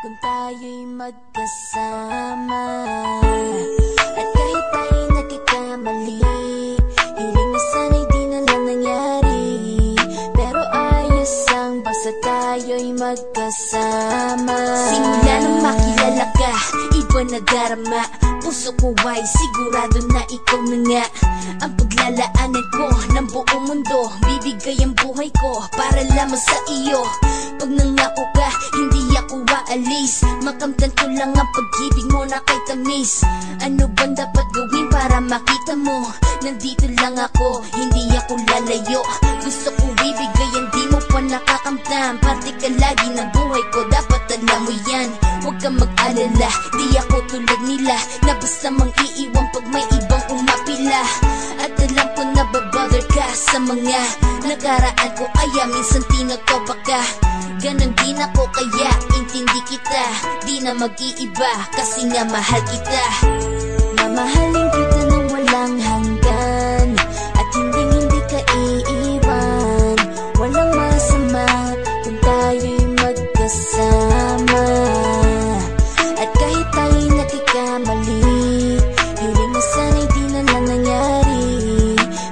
kung tayo'y magkasama. At kahit tayo'y nagkakamali, hiling na sana'y di na lang nangyari. Pero ayos ang basta tayo'y magkasama. Simula nang makilala ka, iba na darama. Puso ko ay sigurado na ikaw na nga ang paglalaanan ko ng buong mundo. Bibigay ang buhay ko para lamang sa iyo. Pag nangako ka, hindi ako aalis. Makamtan ko lang ang pag-ibig mo na kay tamis. Ano bang dapat gawin para makita mo? Nandito lang ako, hindi ako lalayo. Gusto ko ibigay ang di mo pa nakakamtan. Parte ka lagi ng buhay ko, dapat alam mo yan. Huwag kang mag-alala, di ako tulad nila na basta mang iiwan pag may ibang umapila. At alam ko na babother ka sa mga nakaraan ko, kaya minsan tinatopa ka. Ganon din ako, kaya intindi kita. Di na mag-iiba kasi nga mahal kita. Mamahalin kita nang walang hanggan, at hindi ka iiwan. Walang masama kung tayo'y magkasama. At kahit tayo'y nagkakamali, hiling na sana'y di na lang nangyari.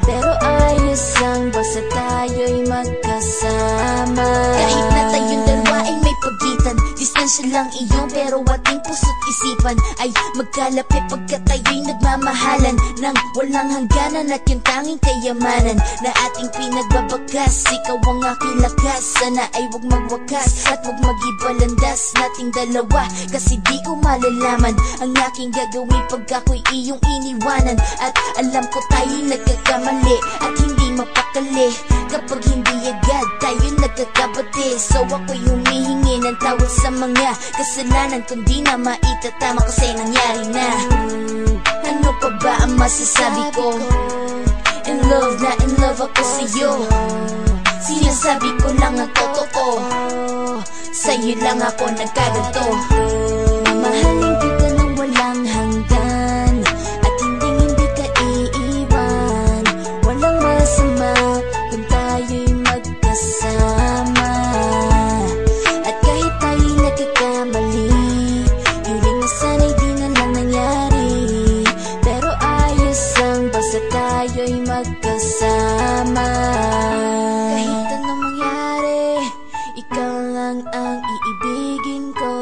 Pero ayos lang basta tayo'y magkasama. Kahit na tayong dalawa ay may pagitan, distansya lang iyon, pero ating puso't isipan ay magkalapit pagkat tayo'y nagmamahalan ng walang hangganan. At yung tanging kayamanan na ating pinagbabagas, ikaw ang aking lakas. Sana ay huwag magwakas at huwag mag-ibalandas nating dalawa, kasi di ko malalaman ang aking gagawin pag ako'y iyong iniwanan. At alam ko tayo'y nagkakamali at hindi mapakali kapag hindi agad tayo nagkakabati. So ako'y humihingi ng tawad sa mga kasalanan kung di na maitatama kasi nangyari na. Ano pa ba ang masasabi ko? In love na in love ako sa'yo. Sinasabi ko lang ang totoo, sa'yo lang ako nagkaganto. Mamahalin kita nang walang hanggan, at hindi ka iiwan. Walang masama kung tayo'y magkasama. At kahit tayo'y nagkakamali, hiling na sana'y di na lang nangyari. Pero ayos lang basta tayo'y magkasama. Kahit anong mangyari, ikaw lang ang iibigin ko.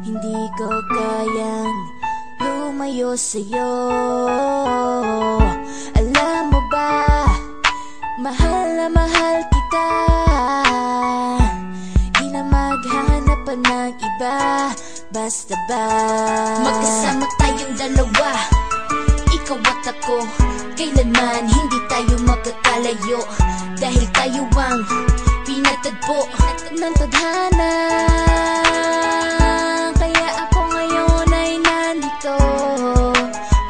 Hindi ko kayang lumayo sa'yo. Alam mo ba, mahal na mahal kita. Di na maghanap pa ng iba, basta ba magkasama tayong dalawa, ikaw at ako. Kailanman hindi tayo magkakalayo, dahil tayo ang pinatagpo ng tadhana. Kaya ako ngayon ay nandito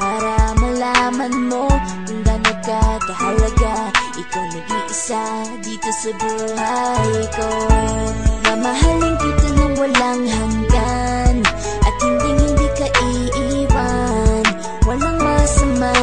para malaman mo kung gaano ka kahalaga. Ikaw nag-iisa dito sa buhay ko. Mamahalin kita nang walang hanggan, at hindi ka iiwan. Walang masama